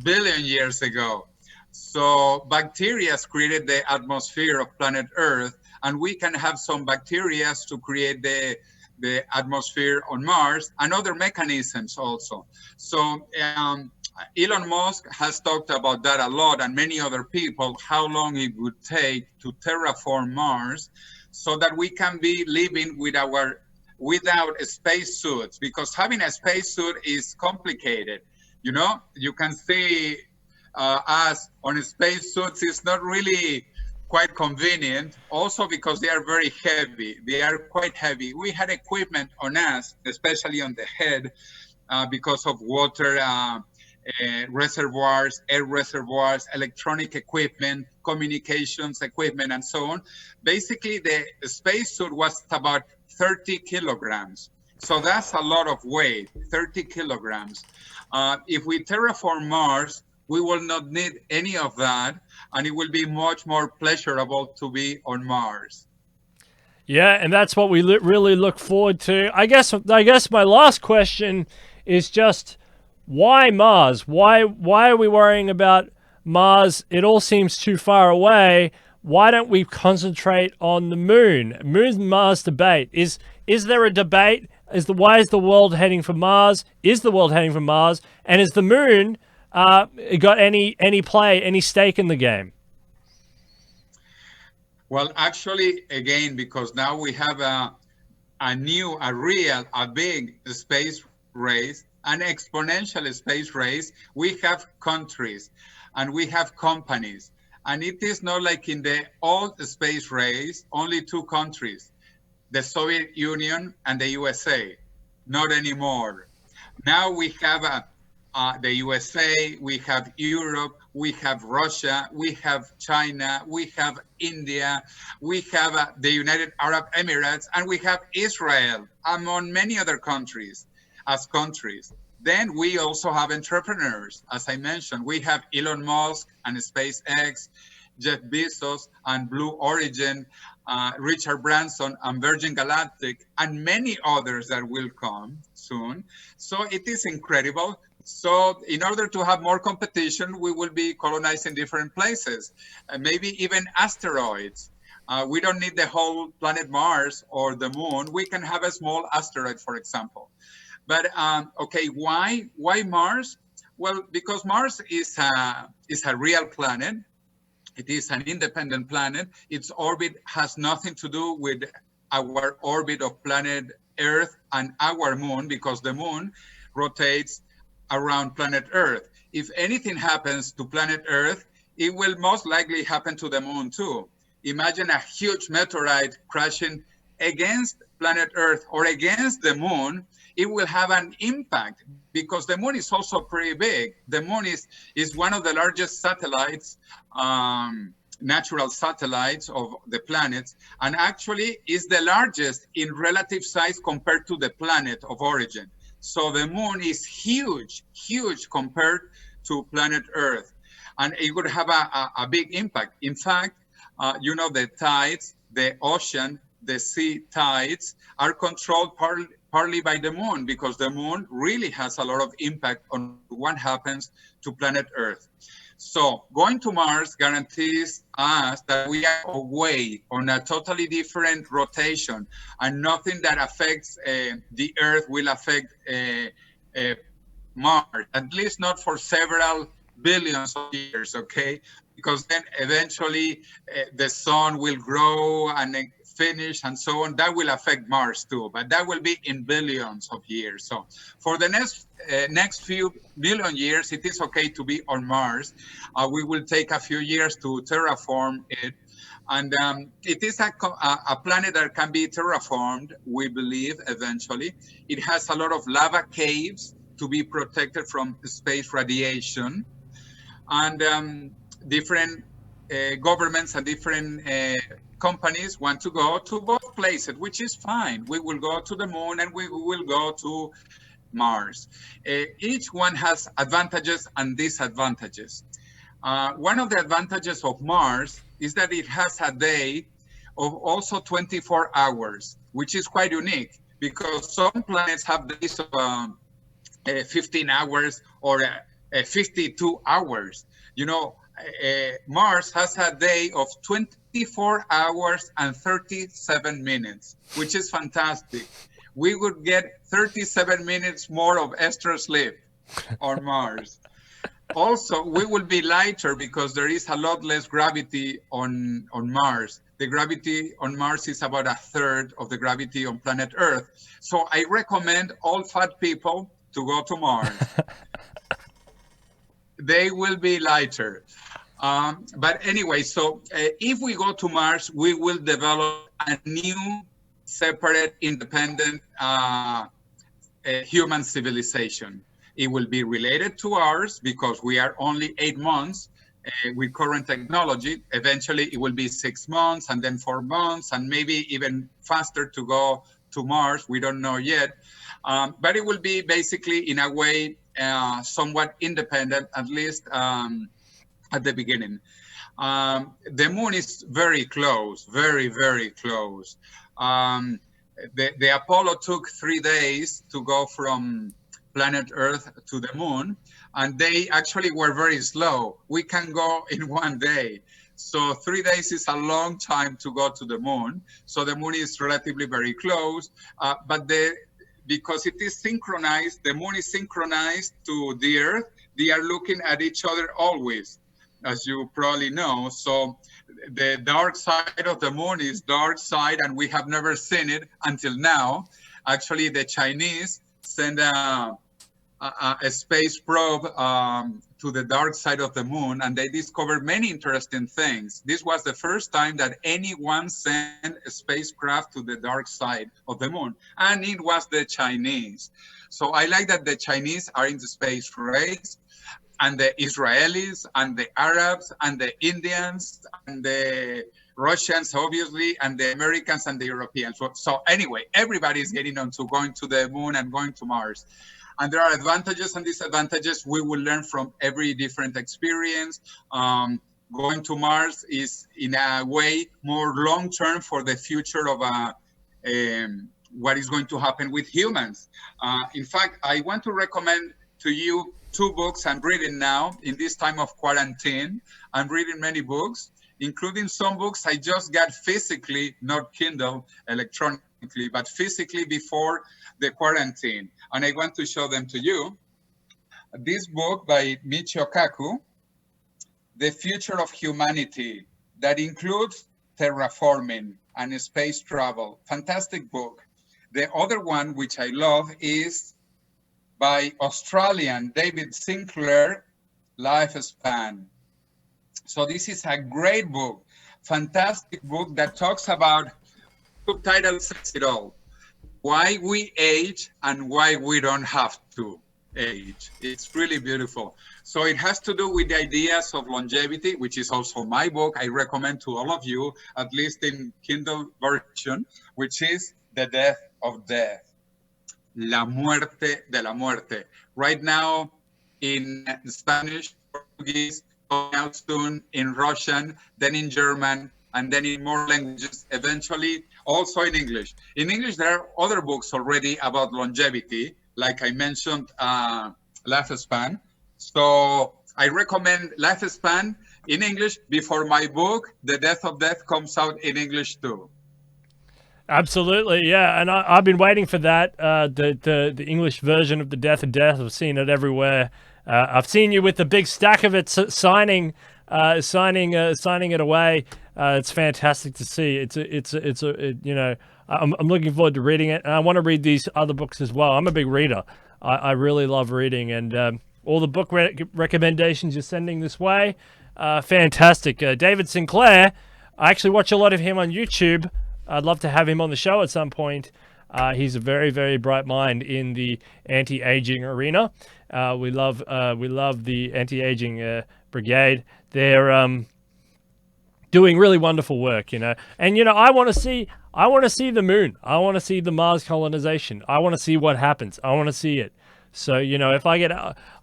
billion years ago. So bacteria created the atmosphere of planet Earth, and we can have some bacteria to create the atmosphere on Mars and other mechanisms also. So Elon Musk has talked about that a lot, and many other people, how long it would take to terraform Mars so that we can be living without space suits, because having a space suit is complicated. You can see us on space suits is not really quite convenient, also because they are very heavy. They are quite heavy. We had equipment on us, especially on the head, because of water reservoirs, air reservoirs, electronic equipment, communications equipment, and so on. Basically, the spacesuit was about 30 kilograms. So that's a lot of weight, 30 kilograms. If we terraform Mars, we will not need any of that, and it will be much more pleasurable to be on Mars. Yeah, and that's what we really look forward to. I guess my last question is just, why Mars? Why are we worrying about Mars? It all seems too far away. Why don't we concentrate on the moon? Moon-Mars debate. Is there a debate? Why is the world heading for Mars? Is the world heading for Mars? And is the moon got any play, any stake in the game? Well, actually, again, because now we have a big space race, an exponential space race. We have countries and we have companies. And it is not like in the old space race, only two countries, the Soviet Union and the USA. Not anymore. Now we have the USA, we have Europe, we have Russia, we have China, we have India, we have the United Arab Emirates, and we have Israel, among many other countries as countries. Then we also have entrepreneurs. As I mentioned, we have Elon Musk and SpaceX, Jeff Bezos and Blue Origin, Richard Branson and Virgin Galactic, and many others that will come soon. So it is incredible. So in order to have more competition, we will be colonizing different places, maybe even asteroids. We don't need the whole planet Mars or the moon. We can have a small asteroid, for example. But okay, why Mars? Well, because Mars is a real planet. It is an independent planet. Its orbit has nothing to do with our orbit of planet Earth and our moon, because the moon rotates around planet Earth. If anything happens to planet Earth, it will most likely happen to the moon too. Imagine a huge meteorite crashing against planet Earth or against the moon. It will have an impact because the moon is also pretty big. The moon is one of the largest satellites, natural satellites of the planets, and actually is the largest in relative size compared to the planet of origin. So the moon is huge compared to planet Earth, and it would have a big impact. In fact, the tides, the ocean, the sea tides are controlled partly by the moon, because the moon really has a lot of impact on what happens to planet Earth. So going to Mars guarantees us that we are away on a totally different rotation, and nothing that affects the Earth will affect Mars, at least not for several billions of years, okay? Because then eventually the sun will grow and finish and so on. That will affect Mars too, but that will be in billions of years. So for the next few billion years, it is okay to be on Mars. We will take a few years to terraform it. And it is a planet that can be terraformed, we believe, eventually. It has a lot of lava caves to be protected from space radiation. And different governments and different companies want to go to both places, which is fine. We will go to the moon and we will go to Mars. Each one has advantages and disadvantages. One of the advantages of Mars is that it has a day of also 24 hours, which is quite unique because some planets have days of 15 hours or 52 hours. You know, Mars has a day of 24 hours and 37 minutes, which is fantastic. We would get 37 minutes more of extra sleep on Mars. Also, we will be lighter because there is a lot less gravity on Mars. The gravity on Mars is about a third of the gravity on planet Earth. So I recommend all fat people to go to Mars. They will be lighter. But anyway, so if we go to Mars, we will develop a new, separate, independent human civilization. It will be related to ours because we are only 8 months with current technology. Eventually, it will be 6 months and then 4 months and maybe even faster to go to Mars. We don't know yet. But it will be basically, in a way, somewhat independent, at least at the beginning. The moon is very close, very, very close. The Apollo took 3 days to go from planet Earth to the moon, and they actually were very slow. We can go in 1 day. So 3 days is a long time to go to the moon. So the moon is relatively very close, but because it is synchronized, the moon is synchronized to the Earth. They are looking at each other always, as you probably know. So the dark side of the moon is dark side, and we have never seen it until now. Actually, the Chinese send a space probe to the dark side of the moon, and they discovered many interesting things. This was the first time that anyone sent a spacecraft to the dark side of the moon, and it was the Chinese. So I like that the Chinese are in the space race, and the Israelis, and the Arabs, and the Indians, and the Russians, obviously, and the Americans, and the Europeans. So anyway, everybody is getting on to going to the moon and going to Mars. And there are advantages and disadvantages. We will learn from every different experience. Going to Mars is, in a way, more long-term for the future of what is going to happen with humans. In fact, I want to recommend to you 2 books I'm reading now in this time of quarantine. I'm reading many books, including some books I just got physically, not Kindle, electronically, but physically before the quarantine. And I want to show them to you. This book by Michio Kaku, The Future of Humanity, that includes terraforming and space travel. Fantastic book. The other one, which I love, is by Australian David Sinclair, Lifespan. So this is a great book, fantastic book that talks about, subtitle says it all, why we age and why we don't have to age. It's really beautiful. So it has to do with the ideas of longevity, which is also my book. I recommend to all of you, at least in Kindle version, which is The Death of Death. La muerte de la muerte. Right now in Spanish, Portuguese, coming out soon in Russian, then in German, and then in more languages, eventually also in English. In English, there are other books already about longevity, like I mentioned, Lifespan. So I recommend Lifespan in English before my book, The Death of Death, comes out in English too. Absolutely, yeah, and I've been waiting for that. The English version of The Death of Death. I've seen it everywhere. I've seen you with the big stack of it, signing it away. It's fantastic to see. I'm looking forward to reading it, and I want to read these other books as well. I'm a big reader. I really love reading, and all the book recommendations you're sending this way, fantastic. David Sinclair, I actually watch a lot of him on YouTube. I'd love to have him on the show at some point. He's a very, very bright mind in the anti-aging arena. We love the anti-aging brigade. They're doing really wonderful work, And I want to see the moon. I want to see the Mars colonization. I want to see what happens. I want to see it. So if I get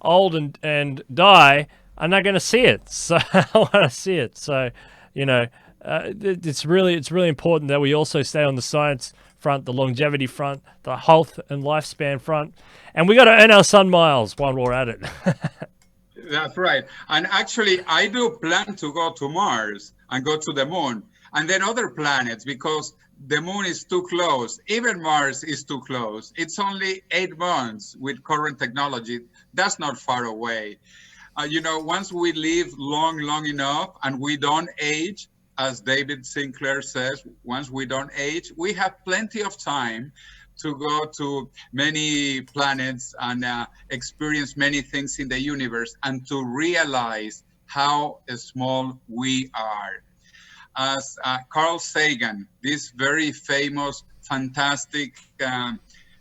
old and die, I'm not going to see it. So I want to see it. So it's really important that we also stay on the science front, the longevity front, the health and lifespan front, and we got to earn our sun miles while we're at it. That's right. And actually, I do plan to go to Mars and go to the moon and then other planets, because the moon is too close. Even Mars is too close. It's only 8 months with current technology. That's not far away. Once we live long enough and we don't age, as David Sinclair says, once we don't age, we have plenty of time to go to many planets and experience many things in the universe and to realize how small we are. As Carl Sagan, this very famous, fantastic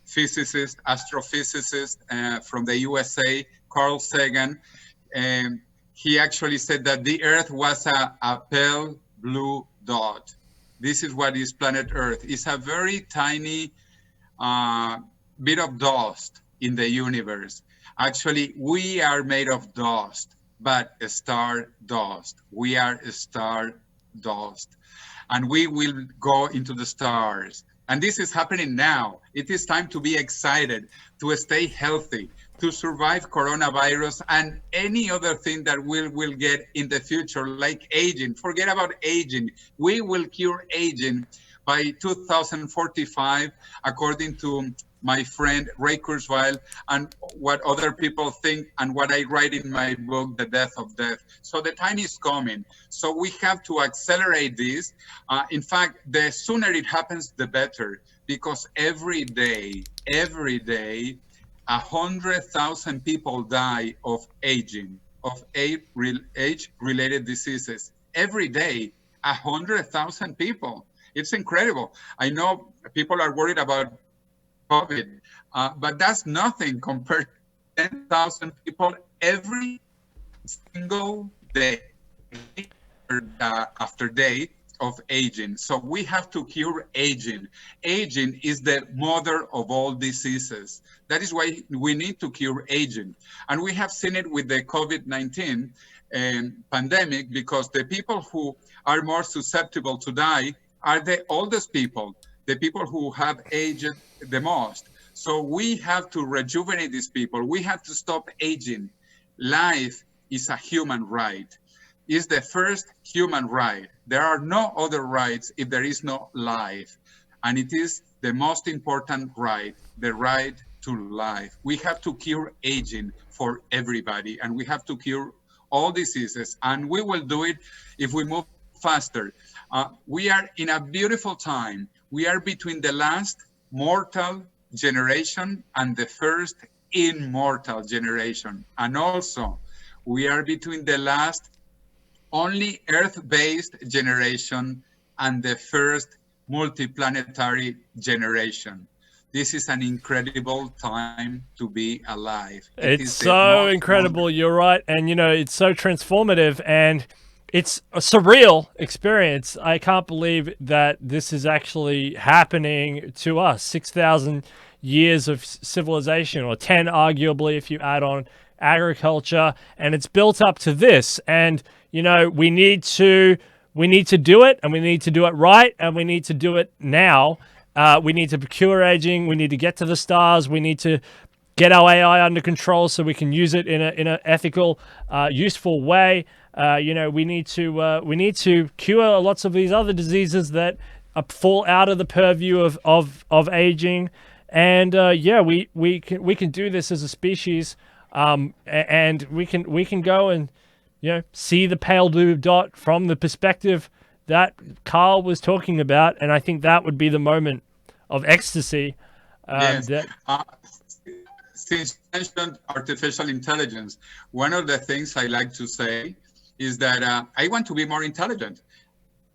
physicist, astrophysicist from the USA, Carl Sagan, he actually said that the Earth was a pale blue dot. This is what is planet Earth. It's a very tiny bit of dust in the universe. Actually, we are made of dust, but star dust. We are star dust, and we will go into the stars. And this is happening now. It is time to be excited, to stay healthy, to survive coronavirus and any other thing that we'll get in the future, like aging. Forget about aging. We will cure aging by 2045, according to my friend Ray Kurzweil, and what other people think, and what I write in my book, The Death of Death. So the time is coming. So we have to accelerate this. In fact, the sooner it happens, the better, because every day, 100,000 people die of aging, of age-related diseases. Every day, 100,000 people. It's incredible. I know people are worried about COVID, but that's nothing compared to 10,000 people every single day, after day of aging. So we have to cure aging. Aging is the mother of all diseases. That is why we need to cure aging. And we have seen it with the COVID-19 pandemic, because the people who are more susceptible to die are the oldest people, the people who have aged the most. So we have to rejuvenate these people. We have to stop aging. Life is a human right. It's the first human right. There are no other rights if there is no life. And it is the most important right, the right to life. We have to cure aging for everybody, and we have to cure all diseases. And we will do it if we move faster. We are in a beautiful time. We are between the last mortal generation and the first immortal generation. And also, we are between the last only Earth-based generation and the first multiplanetary generation. This is an incredible time to be alive. It's so incredible, you're right. And, it's so transformative, and it's a surreal experience. I can't believe that this is actually happening to us. 6,000 years of civilization, or 10 arguably if you add on agriculture, and it's built up to this. And we need to do it, and we need to do it right, and we need to do it now. We need to cure aging. We need to get to the stars. We need to get our AI under control so we can use it in an ethical, useful way. We need to cure lots of these other diseases that fall out of the purview of aging. And we can do this as a species, and we can go and see the pale blue dot from the perspective that Carl was talking about, and I think that would be the moment of ecstasy. Yes. Since you mentioned artificial intelligence, one of the things I like to say is that I want to be more intelligent,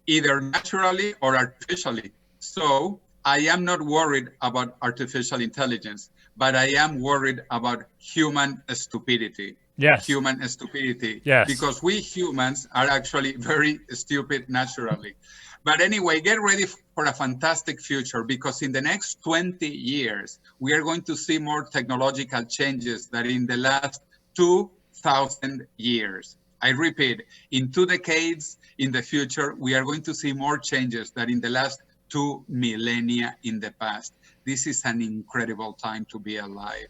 either naturally or artificially. So I am not worried about artificial intelligence, but I am worried about human stupidity. Yes. Human stupidity. Yes. Because we humans are actually very stupid naturally. But anyway, get ready for a fantastic future, because in the next 20 years, we are going to see more technological changes than in the last 2,000 years. I repeat, in 2 decades in the future, we are going to see more changes than in the last 2 millennia in the past. This is an incredible time to be alive.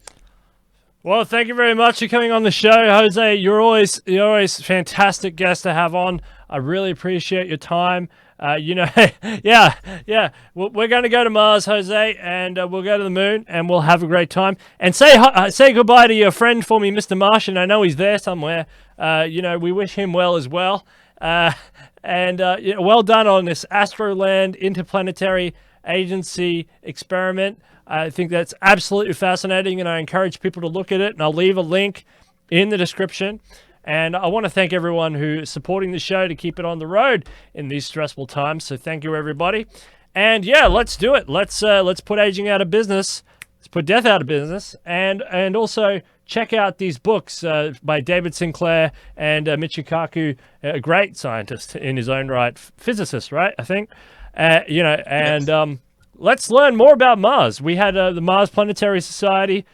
Well, thank you very much for coming on the show, Jose. You're always a fantastic guest to have on. I really appreciate your time. Yeah. We're going to go to Mars, Jose, and we'll go to the moon, and we'll have a great time. And say goodbye to your friend for me, Mr. Martian. I know he's there somewhere. We wish him well as well. Well done on this Astroland Interplanetary Agency experiment. I think that's absolutely fascinating, and I encourage people to look at it, and I'll leave a link in the description. And I want to thank everyone who is supporting the show to keep it on the road in these stressful times. So thank you, everybody. And yeah, let's do it. Let's put aging out of business. Let's put death out of business. And also check out these books by David Sinclair and Michio Kaku, a great scientist in his own right, physicist, right? I think. Yes. Let's learn more about Mars. We had the Mars Planetary Society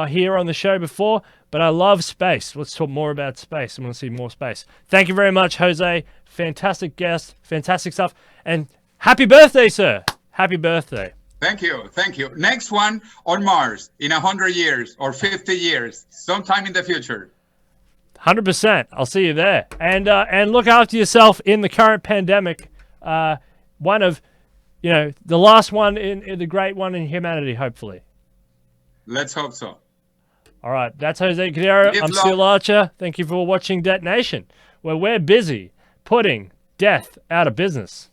here on the show before, but I love space. Let's talk more about space. I want to see more space. Thank you very much, Jose. Fantastic guest. Fantastic stuff. And happy birthday, sir. Happy birthday. Thank you. Thank you. Next one on Mars in 100 years or 50 years, sometime in the future. 100%. I'll see you there. And look after yourself in the current pandemic. One of, the last one in the great one in humanity, hopefully. Let's hope so. All right. That's Jose Cordeiro. I'm Steel Archer. Thank you for watching Detonation, where we're busy putting death out of business.